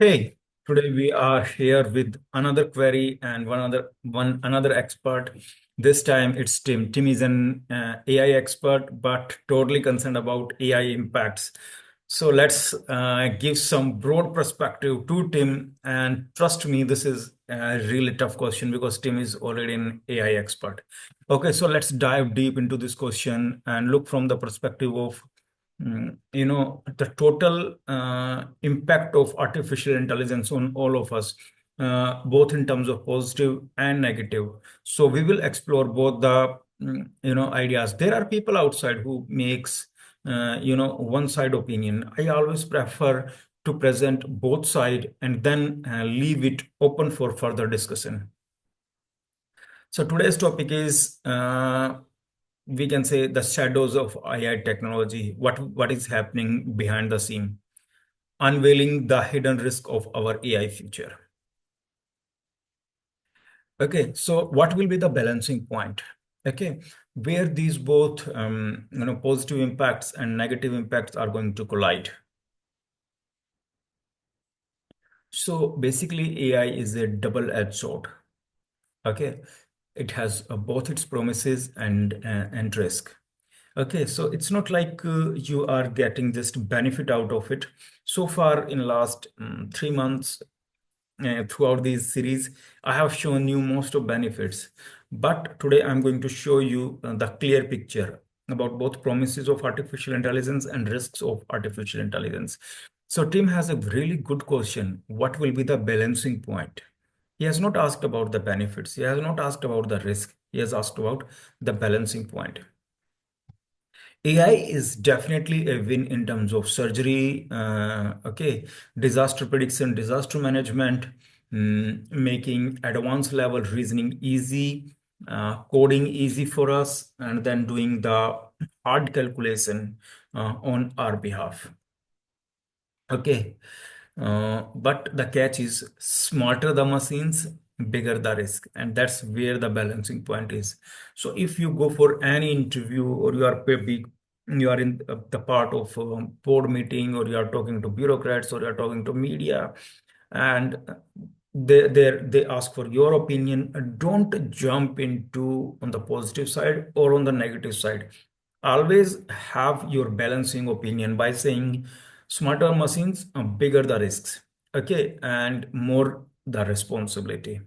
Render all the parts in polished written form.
Hey, today we are here with another query and one another expert. This time it's Tim. Tim is an AI expert, but totally concerned about AI impacts. So let's give some broad perspective to Tim. And trust me, this is a really tough question because Tim is already an AI expert. Okay, so let's dive deep into this question and look from the perspective of the total impact of artificial intelligence on all of us, both in terms of positive and negative. So we will explore both the, ideas. There are people outside who makes, one side opinion. I always prefer to present both side and then leave it open for further discussion. So today's topic is we can say the shadows of AI technology, what is happening behind the scene, unveiling the hidden risk of our AI future. Okay, so what will be the balancing point? Okay, where these both positive impacts and negative impacts are going to collide. So basically, AI is a double-edged sword. Okay, it has both its promises and risk. Okay, so it's not like you are getting just benefit out of it. So far, in last 3 months, throughout this series, I have shown you most of benefits. But today, I'm going to show you the clear picture about both promises of artificial intelligence and risks of artificial intelligence. So Tim has a really good question. What will be the balancing point? He has not asked about the benefits. He has not asked about the risk. He has asked about the balancing point. AI is definitely a win in terms of surgery, okay, disaster prediction, disaster management, making advanced level reasoning easy, coding easy for us, and then doing the hard calculation on our behalf. Okay. But the catch is smarter the machines, bigger the risk. And that's where the balancing point is. So if you go for any interview or you are in the part of a board meeting or you are talking to bureaucrats or you are talking to media and they ask for your opinion, don't jump into on the positive side or on the negative side. Always have your balancing opinion by saying smarter machines, bigger the risks, okay, and more the responsibility.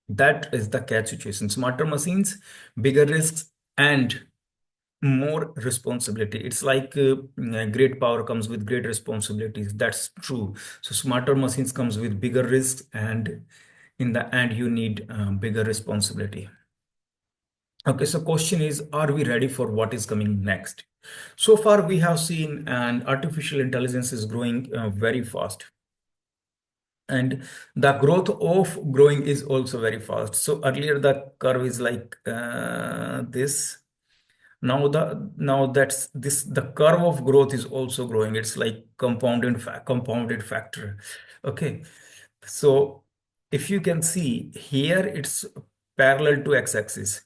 That is the catch situation. Smarter machines, bigger risks, and more responsibility. It's like great power comes with great responsibilities. That's true. So smarter machines comes with bigger risks, and in the end, you need bigger responsibility. Okay, so question is, are we ready for what is coming next? So far, we have seen and artificial intelligence is growing very fast. And the growth of growing is also very fast. So earlier the curve is like this. Now that's this the curve of growth is also growing. It's like compounded factor. Okay. So if you can see here, it's parallel to x-axis.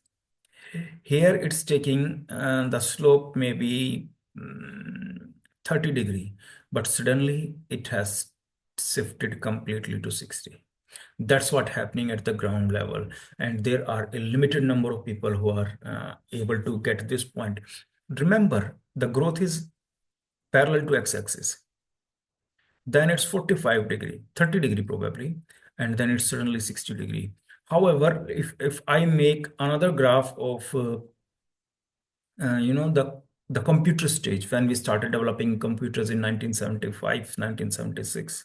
Here it's taking the slope maybe 30 degree, but suddenly it has shifted completely to 60. That's what happening at the ground level. And there are a limited number of people who are able to get this point. Remember, the growth is parallel to x-axis. Then it's 45 degree, 30 degree probably, and then it's suddenly 60 degree. However, if I make another graph of the computer stage when we started developing computers in 1975 1976,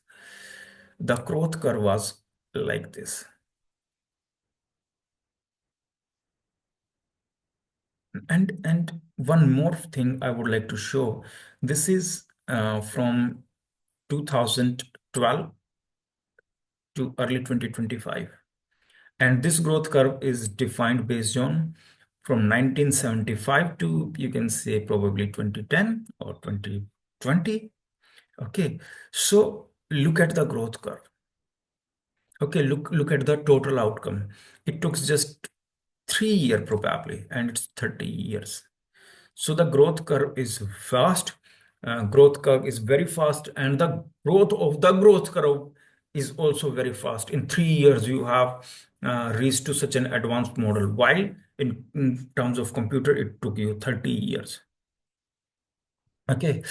the growth curve was like this. And one more thing I would like to show. This is from 2012 to early 2025. And this growth curve is defined based on from 1975 to, you can say, probably 2010 or 2020. Okay, so look at the growth curve. Okay, look at the total outcome. It took just 3 years probably, and it's 30 years. So the growth curve is vast, Growth curve is very fast, and the growth of the growth curve is also very fast. In 3 years, you have reached to such an advanced model, while in terms of computer, it took you 30 years. Okay,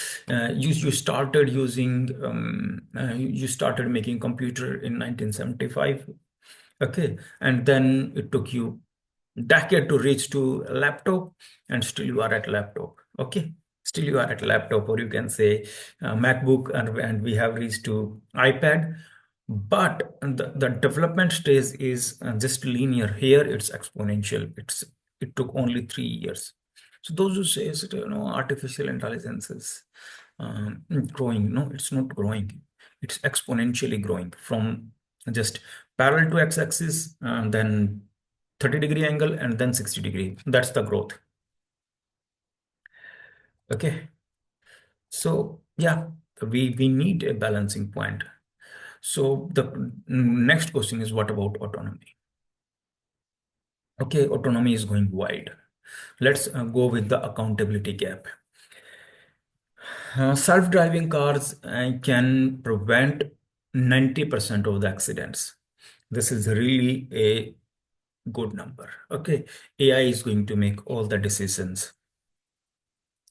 you started using you started making computer in 1975. Okay, and then it took you decade to reach to a laptop, and still you are at laptop. Okay, still you are at laptop, or you can say MacBook, and we have reached to iPad. But the development stage is just linear. Here it's exponential. It took only 3 years. So those who say artificial intelligence is growing, no, it's not growing. It's exponentially growing from just parallel to x-axis, then 30-degree angle, and then 60-degree. That's the growth. Okay. So yeah, we need a balancing point. So the next question is, what about autonomy? Okay, autonomy is going wide. Let's go with the accountability gap. Self-driving cars can prevent 90% of the accidents. This is really a good number. Okay, AI is going to make all the decisions.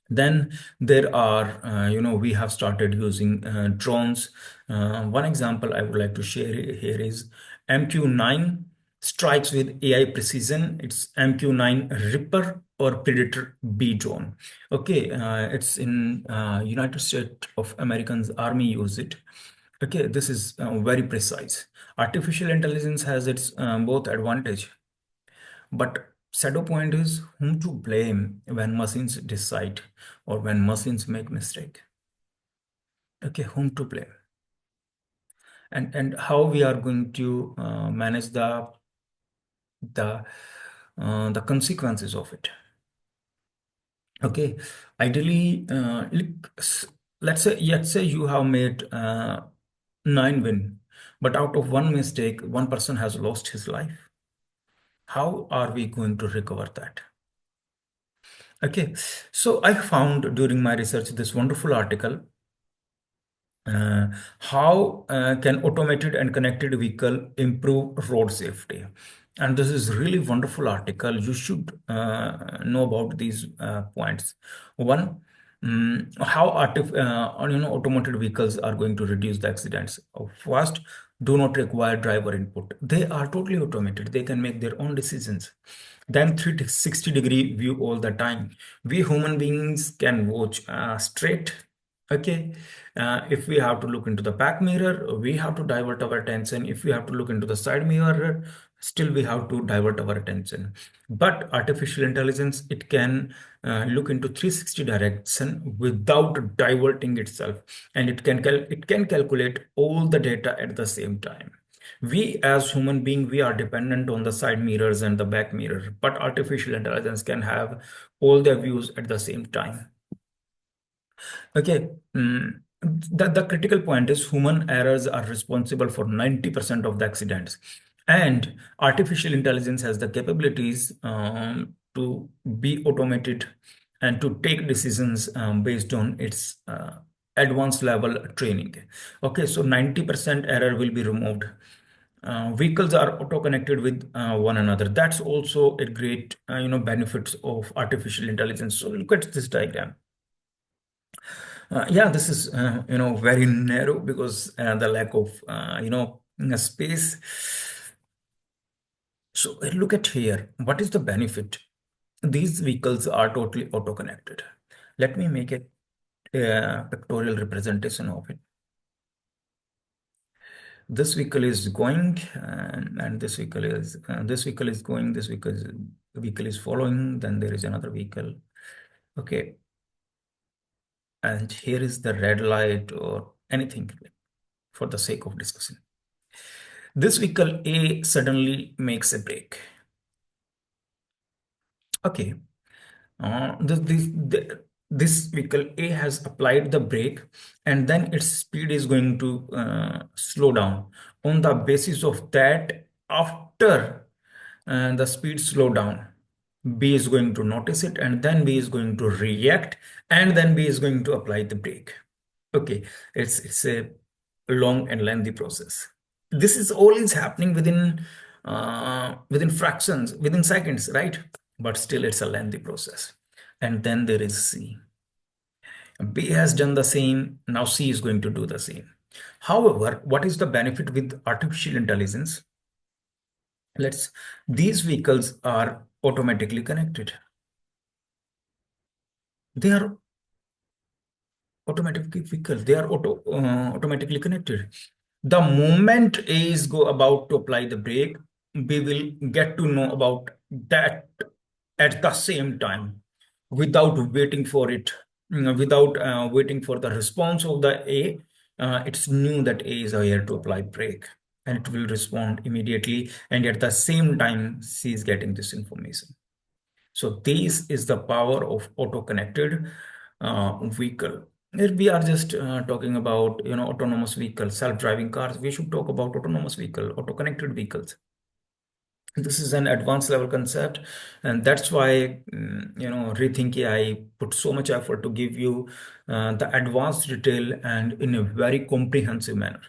Then there are, we have started using drones. One example I would like to share here is MQ-9 strikes with AI precision. It's MQ-9 Ripper or Predator B drone. Okay, it's in United States of Americans Army use it. Okay, this is very precise. Artificial intelligence has its both advantage, but shadow point is whom to blame when machines decide or when machines make mistake. Okay, whom to blame, and how we are going to manage the the consequences of it. Okay, ideally, let's say you have made 9 win, but out of one mistake, one person has lost his life. How are we going to recover that? Okay, so I found during my research this wonderful article. How can automated and connected vehicle improve road safety? And this is really wonderful article. You should know about these points. One, how automated vehicles are going to reduce the accidents. First, do not require driver input. They are totally automated. They can make their own decisions. Then 360-degree view all the time. We human beings can watch straight. Okay, if we have to look into the back mirror, we have to divert our attention. If we have to look into the side mirror, still we have to divert our attention. But artificial intelligence, it can look into 360 direction without diverting itself, and it can calculate all the data at the same time. We as human being, we are dependent on the side mirrors and the back mirror, but artificial intelligence can have all the views at the same time. Okay, the critical point is human errors are responsible for 90% of the accidents, and artificial intelligence has the capabilities to be automated and to take decisions based on its advanced level training. Okay, so 90% error will be removed. Vehicles are auto-connected with one another. That's also a great, benefits of artificial intelligence. So look at this diagram. Yeah, this is very narrow because the lack of space. So look at here. What is the benefit? These vehicles are totally auto-connected. Let me make a pictorial representation of it. This vehicle is going, and this vehicle is going. This vehicle is following. Then there is another vehicle. Okay, and here is the red light or anything for the sake of discussion. This vehicle A suddenly makes a break. Okay, this vehicle A has applied the brake, and then its speed is going to slow down. On the basis of that, after the speed slow down, B is going to notice it, and then B is going to react, and then B is going to apply the brake. Okay, it's a long and lengthy process. This is always happening within fractions, within seconds, right? But still, it's a lengthy process. And then there is C. B has done the same. Now C is going to do the same. However, what is the benefit with artificial intelligence? These vehicles are automatically connected. They are automatic vehicles. They are automatically connected. The moment A is go about to apply the brake, we will get to know about that at the same time, without waiting for it, without waiting for the response of the A. It's knew that A is here to apply brake, and it will respond immediately. And at the same time, C is getting this information. So this is the power of auto-connected vehicle. If we are just talking about autonomous vehicles, self-driving cars, we should talk about autonomous vehicle, auto-connected vehicles. This is an advanced level concept, and that's why Rethink AI put so much effort to give you the advanced detail and in a very comprehensive manner.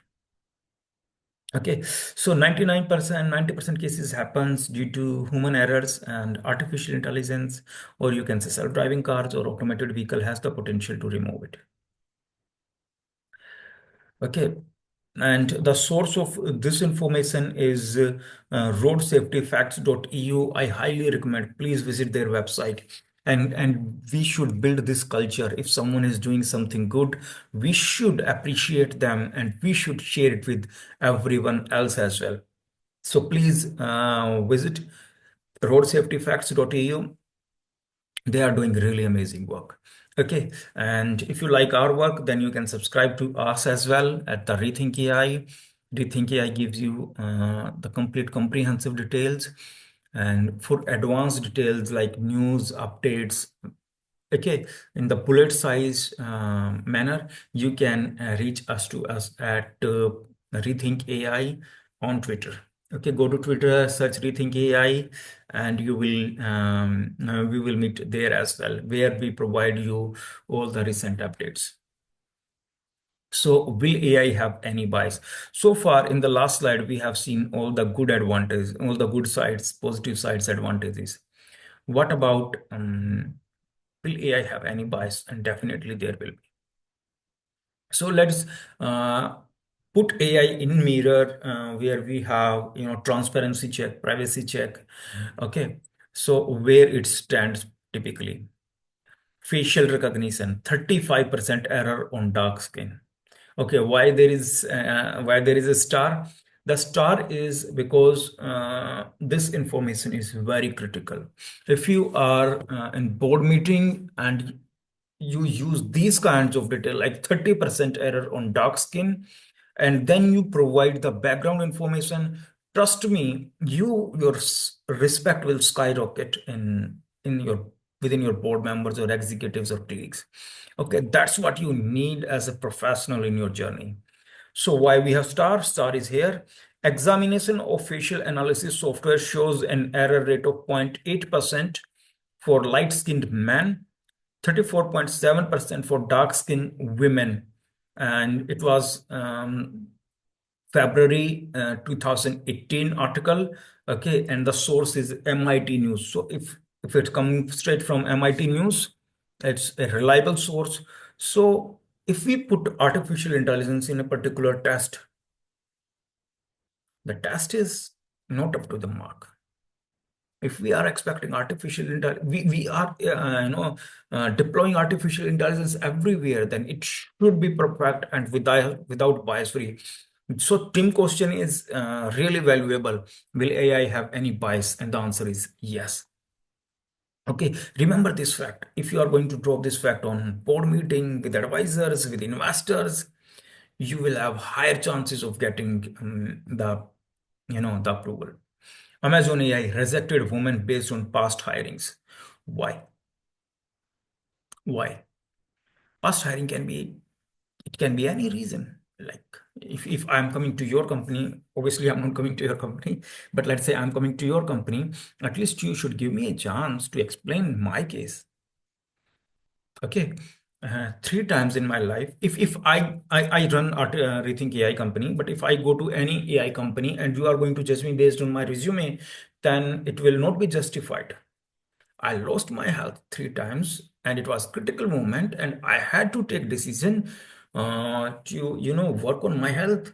Okay, so 99%, 90% cases happens due to human errors, and artificial intelligence, or you can say self-driving cars or automated vehicle, has the potential to remove it. Okay, and the source of this information is roadsafetyfacts.eu. I highly recommend, please visit their website. And we should build this culture. If someone is doing something good, we should appreciate them, and we should share it with everyone else as well. So please visit roadsafetyfacts.eu. They are doing really amazing work. Okay, and if you like our work, then you can subscribe to us as well at the Rethink AI. Rethink AI gives you the complete comprehensive details, and for advanced details like news updates, okay, in the bullet size manner, you can reach us at Rethink AI on Twitter. Okay, go to Twitter, search Rethink AI, and you will we will meet there as well, where we provide you all the recent updates. So will AI have any bias? So far in the last slide, we have seen all the good advantages, all the good sides, positive sides, advantages. What about will AI have any bias? And definitely there will be. So let's uh, put AI in mirror where we have transparency check, privacy check. Okay, so where it stands typically. Facial recognition, 35% error on dark skin. Okay, why there is a star? The star is because this information is very critical. If you are in board meeting and you use these kinds of detail like 30% error on dark skin, and then you provide the background information, trust me, your respect will skyrocket in your within your board members or executives or colleagues. Okay, that's what you need as a professional in your journey. So why we have star? Star is here. Examination of facial analysis software shows an error rate of 0.8% for light-skinned men, 34.7% for dark-skinned women. And it was February 2018 article. Okay, and the source is MIT News. So if it's coming straight from MIT News, it's a reliable source. So if we put artificial intelligence in a particular test, the test is not up to the mark. If we are expecting artificial intelligence, we are deploying artificial intelligence everywhere, then it should be perfect and without bias free. So Tim question is really valuable. Will AI have any bias? And the answer is yes. Okay, remember this fact. If you are going to drop this fact on board meeting with advisors, with investors, you will have higher chances of getting the approval. Amazon AI rejected women based on past hirings. Why? Why? Past hiring can be, it can be any reason. Like if I'm coming to your company, obviously I'm not coming to your company, but let's say I'm coming to your company, at least you should give me a chance to explain my case. Okay. Three times in my life, if I run Rethink AI company, but if I go to any AI company and you are going to judge me based on my resume, then it will not be justified. I lost my health three times, and it was critical moment, and I had to take decision to work on my health.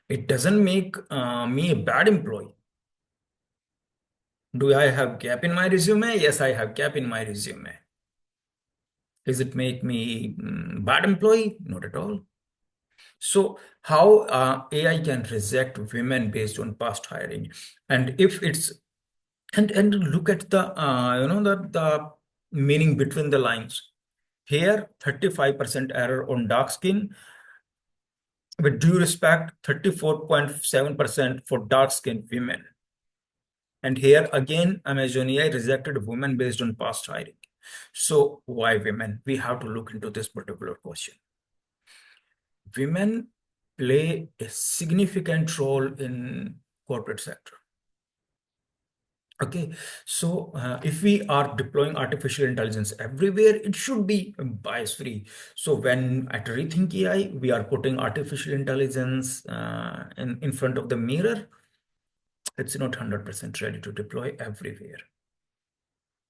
It doesn't make me a bad employee. Do I have gap in my resume? Yes, I have gap in my resume. Does it make me bad employee? Not at all. So how AI can reject women based on past hiring, and if it's and look at the the meaning between the lines. Here, 35% error on dark skin. With due respect, 34.7% for dark skinned women. And here again, Amazon AI rejected women based on past hiring. So why women? We have to look into this particular question. Women play a significant role in corporate sector. Okay, so if we are deploying artificial intelligence everywhere, it should be bias free. So when at Rethink AI, we are putting artificial intelligence in front of the mirror, it's not 100% ready to deploy everywhere.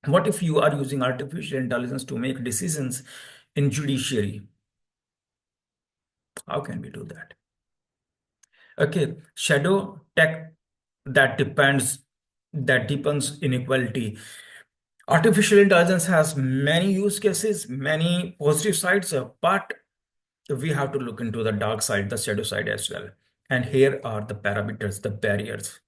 What if you are using artificial intelligence to make decisions in judiciary? How can we do that? Okay, shadow tech that deepens inequality. Artificial intelligence has many use cases, many positive sides, but we have to look into the dark side, the shadow side as well. And here are the parameters, the barriers.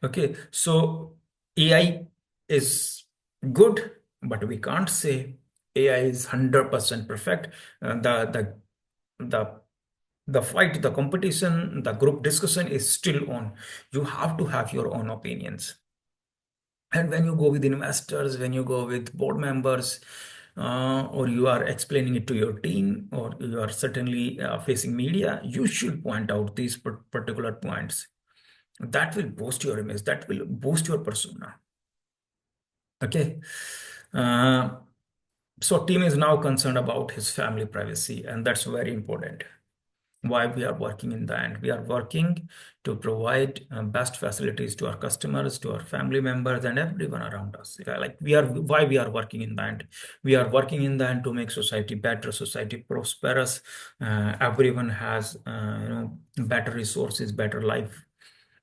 Okay, so AI is good, but we can't say AI is 100% perfect. The the fight, the competition, the group discussion is still on. You have to have your own opinions. And when you go with investors, when you go with board members, or you are explaining it to your team, or you are certainly facing media, you should point out these particular points. That will boost your image, that will boost your persona. Okay. Uh, so team is now concerned about his family privacy, and that's very important. Why we are working in the end? We are working to provide best facilities to our customers, to our family members, and everyone around us. Yeah, like we are, why we are working in the end? We are working in the end to make society better, society prosperous. Everyone has better resources, better life.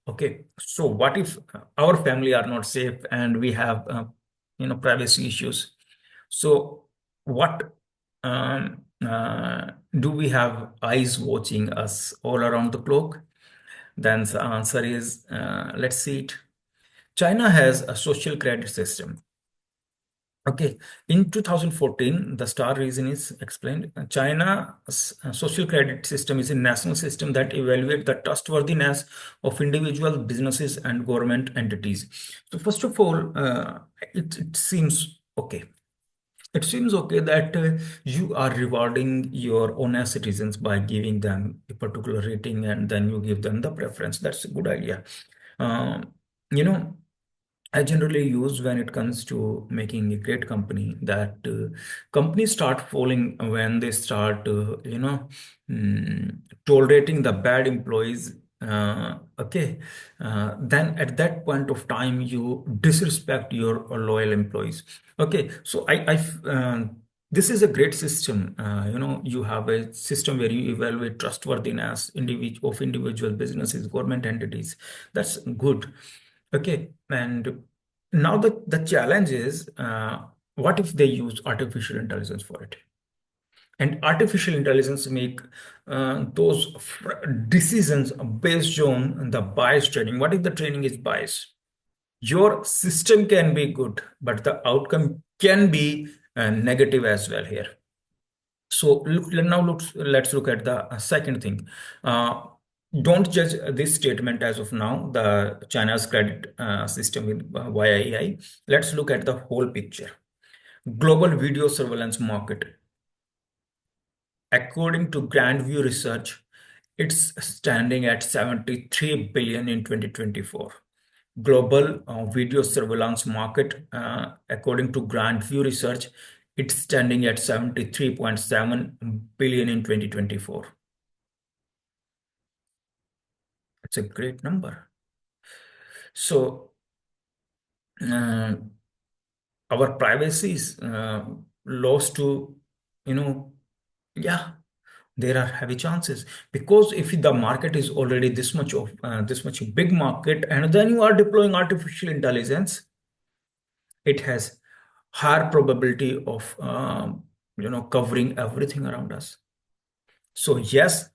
Okay, so what if our family are not safe and we have privacy issues? So what do we have eyes watching us all around the clock? Then the answer is, let's see it. China has a social credit system. Okay, in 2014, the star reason is explained. China's social credit system is a national system that evaluates the trustworthiness of individual businesses and government entities. So first of all, it seems okay. It seems okay that you are rewarding your own citizens by giving them a particular rating and then you give them the preference. That's a good idea. Um, you know, I generally use when it comes to making a great company that companies start falling when they start, tolerating the bad employees. Okay, then at that point of time, you disrespect your loyal employees. Okay, so this is a great system. You have a system where you evaluate trustworthiness of individual businesses, government entities. That's good. Okay, and now the challenge is, what if they use artificial intelligence for it? And artificial intelligence make those decisions based on the bias training. What if the training is biased? Your system can be good, but the outcome can be negative as well here. So let's look at the second thing. Uh, don't judge this statement as of now, the China's credit system with via AI. Let's look at the whole picture. Global video surveillance market. According to Grandview Research, It's standing at 73 billion in 2024. Global video surveillance market, according to Grand View Research, it's standing at 73.7 billion in 2024. It's a great number. So uh, our privacy is lost to, you know, yeah, there are heavy chances, because if the market is already this much big market, and then you are deploying artificial intelligence, it has higher probability of covering everything around us. So yes,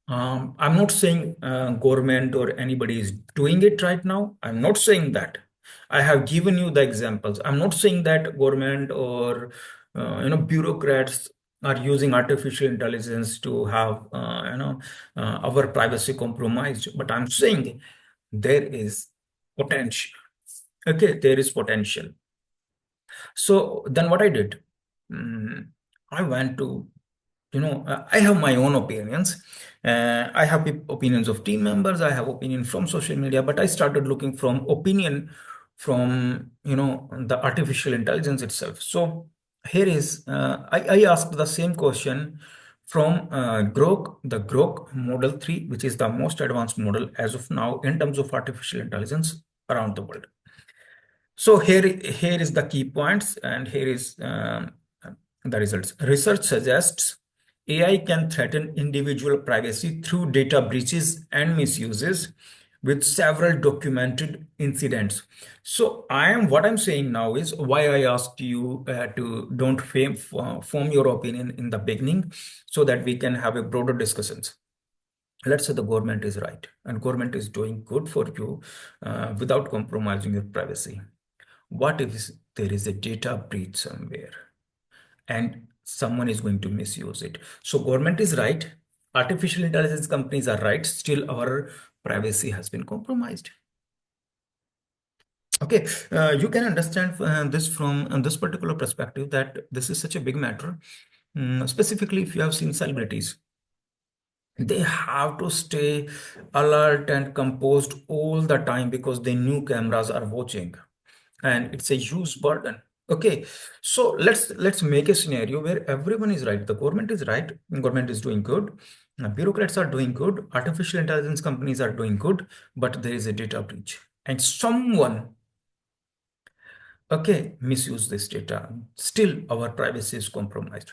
I'm not saying government or anybody is doing it right now. I'm not saying that. I have given you the examples. I'm not saying that government or bureaucrats are using artificial intelligence to have our privacy compromised. But I'm saying there is potential. Okay, there is potential. So then what I did, mm, I went to, I have my own opinions. I have opinions of team members. I have opinion from social media, but I started looking from opinion from, the artificial intelligence itself. So here is, I asked the same question from Grok, the Grok Model 3, which is the most advanced model as of now in terms of artificial intelligence around the world. So here is the key points, and here is the results. Research suggests AI can threaten individual privacy through data breaches and misuses, with several documented incidents. So what I'm saying now is why I asked you to don't form your opinion in the beginning, so that we can have a broader discussions. Let's say the government is right and government is doing good for you without compromising your privacy. What if there is a data breach somewhere and someone is going to misuse it? So government is right, artificial intelligence companies are right, still our privacy has been compromised. Okay, you can understand this from this particular perspective, that this is such a big matter. Specifically, if you have seen celebrities, they have to stay alert and composed all the time because they knew cameras are watching, and it's a huge burden. Okay, so let's make a scenario where everyone is right. The government is right, government is doing good, bureaucrats are doing good, artificial intelligence companies are doing good, but there is a data breach and someone, okay, misuse this data. Still, our privacy is compromised.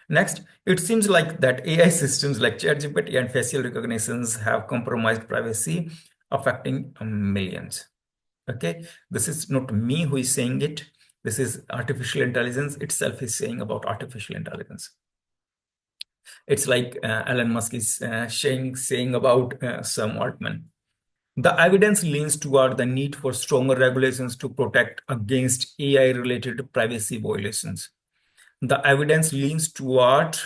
Next, it seems like that AI systems like ChatGPT and facial recognitions have compromised privacy, affecting millions. Okay, this is not me who is saying it. This is artificial intelligence itself is saying about artificial intelligence. It's like Elon Musk is saying about Sam Altman. The evidence leans toward the need for stronger regulations to protect against AI-related privacy violations. The evidence leans toward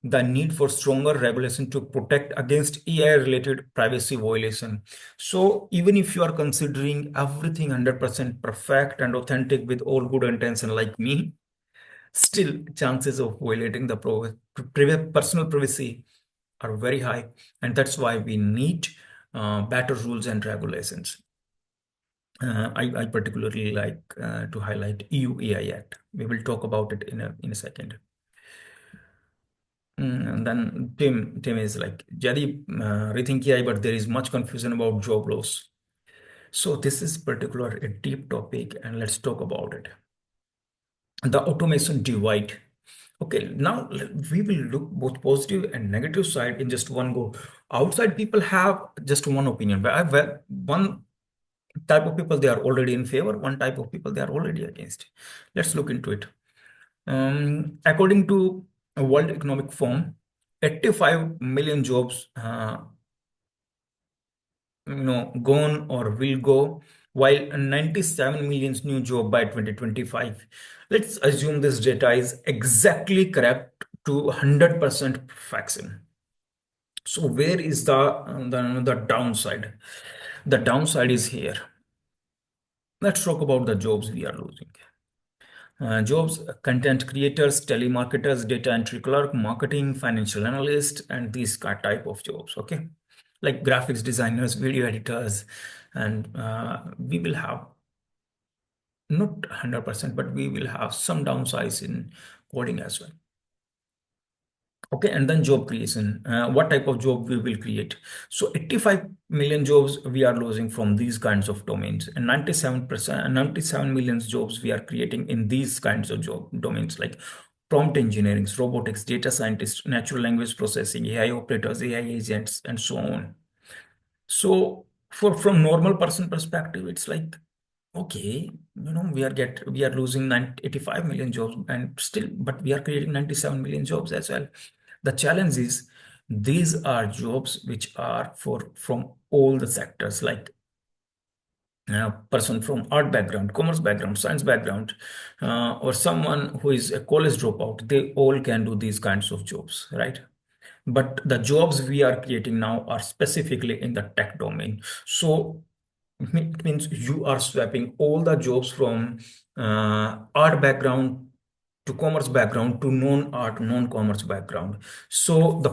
the need for stronger regulation to protect against AI-related privacy violation. So even if you are considering everything 100% perfect and authentic with all good intention like me, still chances of violating the personal privacy are very high. And that's why we need better rules and regulations. I particularly like to highlight EU AI Act. We will talk about it in a second. And then Tim is like, Jaideep, rethink AI, but there is much confusion about job loss. So this is particular a deep topic, and let's talk about it. The automation divide. Okay, now we will look both positive and negative side in just one go. Outside people have just one opinion. One type of people, they are already in favor. One type of people, they are already against. Let's look into it. According to a World Economic Forum, 85 million jobs, gone or will go, while 97 million new job by 2025. Let's assume this data is exactly correct to 100% perfection. So where is the downside? The downside is here. Let's talk about the jobs we are losing. Jobs, content creators, telemarketers, data entry clerk, marketing, financial analyst, and these type of jobs. Okay, like graphics designers, video editors, and we will have not 100%, but we will have some downsides in coding as well. Okay, and then job creation. What type of job we will create? So 85 million jobs we are losing from these kinds of domains, and 97%, 97 million jobs we are creating in these kinds of job domains like prompt engineering, robotics, data scientists, natural language processing, AI operators, AI agents, and so on. So for from normal person perspective, it's like, okay, we are losing 85 million jobs and still, but we are creating 97 million jobs as well. The challenge is these are jobs which are for from all the sectors, like person from art background, commerce background, science background, or someone who is a college dropout. They all can do these kinds of jobs, right? But the jobs we are creating now are specifically in the tech domain. So it means you are swapping all the jobs from art background to commerce background to non-art, non-commerce background. So the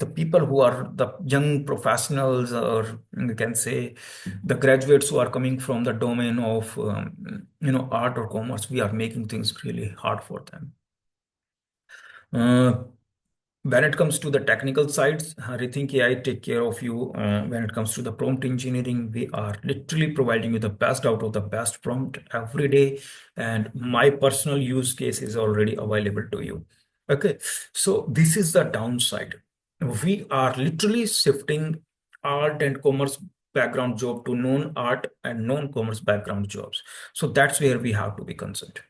people who are the young professionals, or you can say the graduates who are coming from the domain of art or commerce, we are making things really hard for them. Uh, when it comes to the technical sides, Rethink AI take care of you. When it comes to the prompt engineering, we are literally providing you the best out of the best prompt every day. And my personal use case is already available to you. Okay, so this is the downside. We are literally shifting art and commerce background job to non-art and non-commerce background jobs. So that's where we have to be concerned.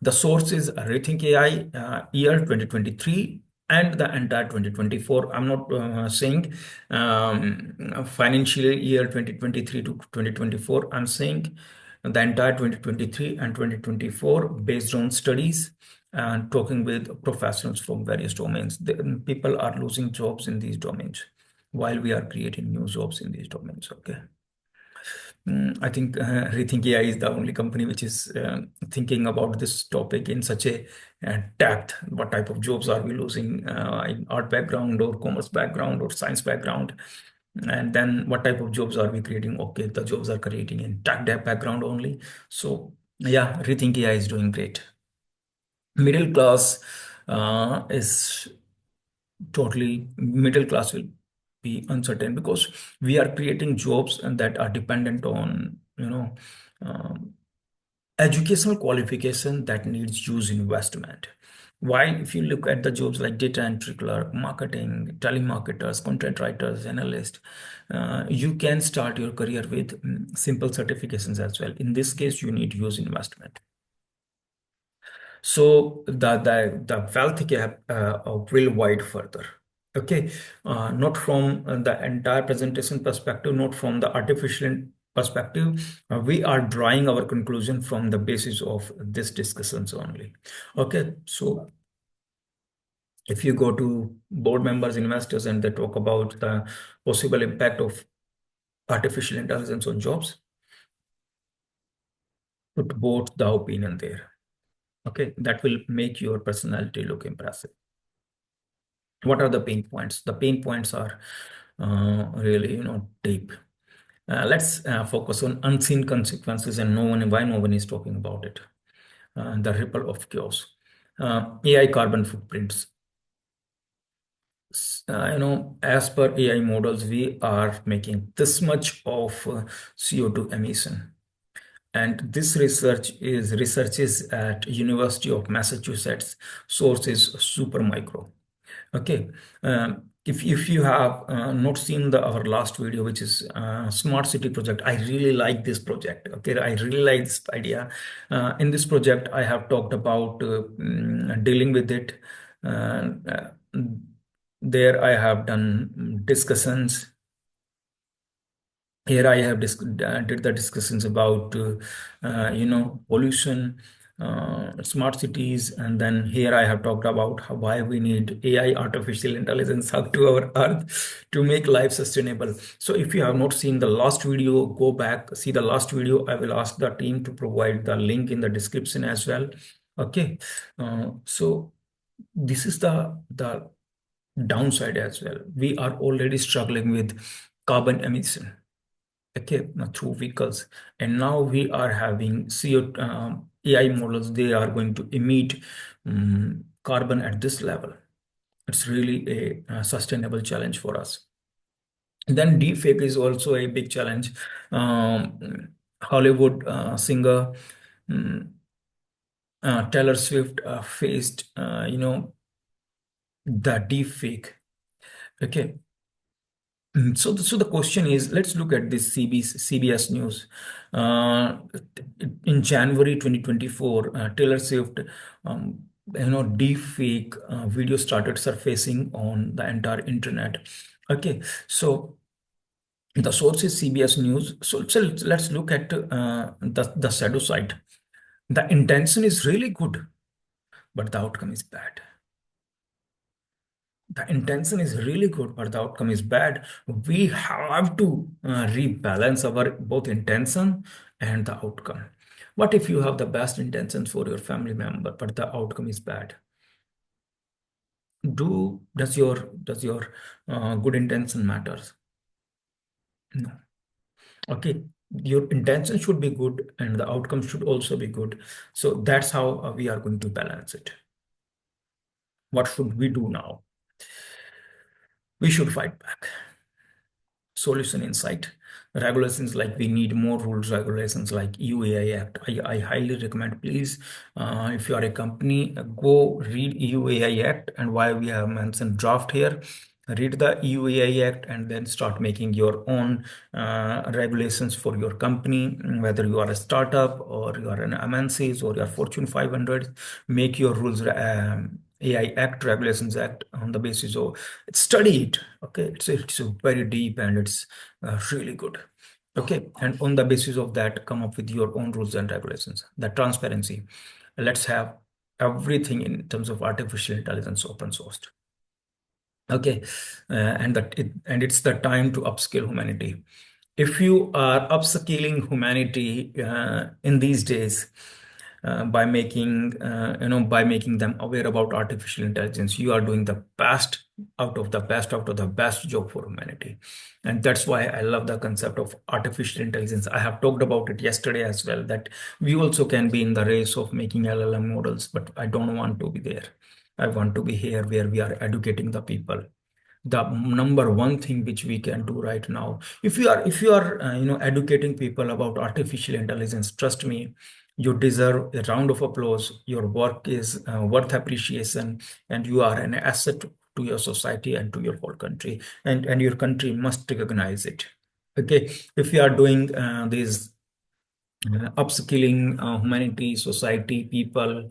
The source is ReThynk AI, year 2023 and the entire 2024. I'm not saying financial year 2023 to 2024. I'm saying the entire 2023 and 2024 based on studies and talking with professionals from various domains. People are losing jobs in these domains while we are creating new jobs in these domains. Okay. I think ReThink AI is the only company which is thinking about this topic in such a depth. What type of jobs are we losing in art background or commerce background or science background? And then what type of jobs are we creating? Okay, the jobs are creating in tech dev background only. So yeah, ReThink AI is doing great. Middle class is totally middle class will be uncertain because we are creating jobs and that are dependent on um, educational qualification that needs huge investment. While if you look at the jobs like data entry clerk, marketing, telemarketers, content writers, analyst, you can start your career with simple certifications as well. In this case, you need huge investment. So the wealth gap will wide further. Okay, not from the entire presentation perspective, not from the artificial perspective. We are drawing our conclusion from the basis of this discussions only. Okay, so if you go to board members, investors, and they talk about the possible impact of artificial intelligence on jobs, put both the opinion there. Okay, that will make your personality look impressive. What are the pain points? The pain points are really, deep. Let's focus on unseen consequences and why no one is talking about it. The ripple of chaos. AI carbon footprints. As per AI models, we are making this much of CO2 emission. And this research is at University of Massachusetts. Source is Supermicro. Okay. If you have not seen our last video, which is smart city project, I really like this project. Okay, I really like this idea. In this project, I have talked about dealing with it. There I have done discussions. Here I have did the discussions about pollution. smart cities, and then here I have talked about why we need AI, artificial intelligence, up to our earth to make life sustainable. So if you have not seen the last video, go back, see the last video. I will ask the team to provide the link in the description as well. Okay, so this is the downside as well. We are already struggling with carbon emission, okay, through vehicles, and now we are having CO AI models. They are going to emit carbon at this level. It's really a sustainable challenge for us. Then deepfake is also a big challenge. Hollywood singer Taylor Swift faced, the deepfake. Okay. So the question is, let's look at this CBS News. Uh, in January 2024, Taylor Swift, deepfake video started surfacing on the entire internet. Okay, so the source is CBS News. So let's look at the shadow side. The intention is really good, but the outcome is bad. The intention is really good, but the outcome is bad. We have to rebalance our both intention and the outcome. What if you have the best intentions for your family member, but the outcome is bad? Does your good intention matters? No. Okay. Your intention should be good and the outcome should also be good. So that's how we are going to balance it. What should we do now? We should fight back. Solution insight. Regulations, like we need more rules, regulations like EUAI Act. I highly recommend, please, if you are a company, go read EUAI Act, and why we have mentioned draft here. Read the EUAI Act and then start making your own regulations for your company, whether you are a startup or you are an MNCs or you are Fortune 500. Make your rules, AI Act, Regulations Act, on the basis of study it. Okay, it's very deep and it's really good. Okay, and on the basis of that, come up with your own rules and regulations. The transparency. Let's have everything in terms of artificial intelligence open sourced. Okay, it's the time to upskill humanity. If you are upskilling humanity in these days, by making them aware about artificial intelligence, you are doing the best out of the best out of the best job for humanity. And that's why I love the concept of artificial intelligence. I have talked about it yesterday as well, that we also can be in the race of making LLM models, but I don't want to be there. I want to be here where we are educating the people. The number one thing which we can do right now, if you are educating people about artificial intelligence, trust me, you deserve a round of applause. Your work is worth appreciation, and you are an asset to your society and to your whole country, and your country must recognize it. Okay, if you are doing these upskilling humanity, society, people,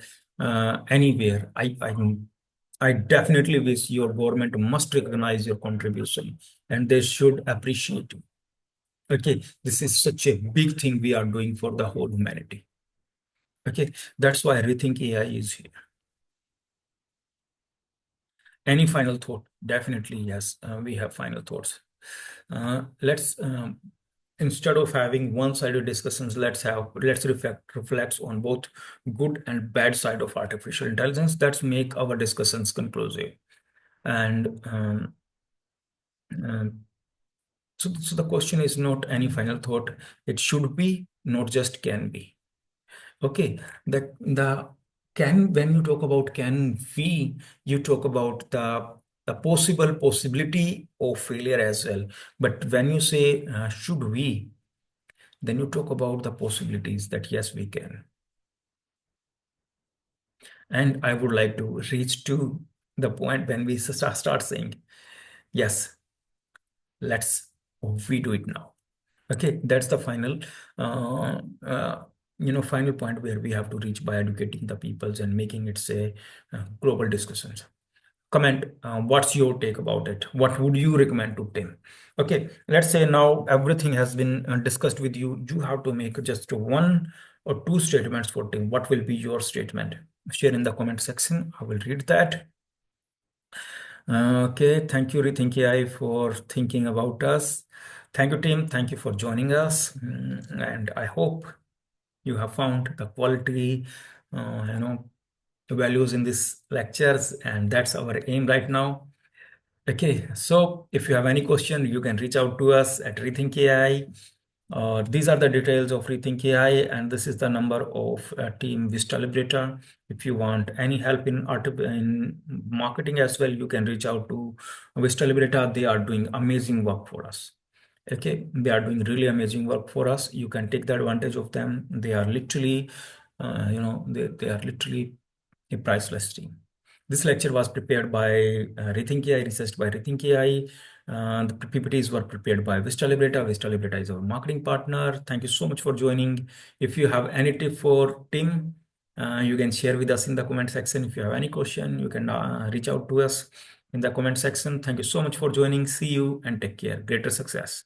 anywhere, I definitely wish your government must recognize your contribution and they should appreciate you. Okay, this is such a big thing we are doing for the whole humanity. Okay, that's why ReThynk AI is here. Any final thought? Definitely, yes, we have final thoughts. Let's instead of having one-sided discussions, let's reflect on both good and bad side of artificial intelligence. Let's make our discussions conclusive. And so the question is not any final thought. It should be, not just can be. Okay, the can, when you talk about can we, you talk about the possibility of failure as well. But when you say should we, then you talk about the possibilities that yes, we can. And I would like to reach to the point when we start saying, yes, let's we do it now. Okay, that's the final final point where we have to reach by educating the peoples and making it say global discussions. Comment what's your take about it. What would you recommend to Tim? Okay, let's say now everything has been discussed with you. You have to make just one or two statements for team. What will be your statement? Share in the comment section. I will read that. Okay, thank you, Rethink AI, for thinking about us. Thank you, team. Thank you for joining us. And I hope you have found the quality, values in these lectures, and that's our aim right now. Okay, so if you have any question, you can reach out to us at ReThynk AI. These are the details of ReThynk AI, and this is the number of team Vista Liberator. If you want any help in marketing as well, you can reach out to Vista Liberator. They are doing amazing work for us. Okay, they are doing really amazing work for us. You can take the advantage of them. They are literally, they are literally a priceless team. This lecture was prepared by ReThynk AI, researched by ReThynk AI. The PPTs were prepared by Vista Librata. Vista Librata is our marketing partner. Thank you so much for joining. If you have any tip for Tim, you can share with us in the comment section. If you have any question, you can reach out to us in the comment section. Thank you so much for joining. See you and take care. Greater success.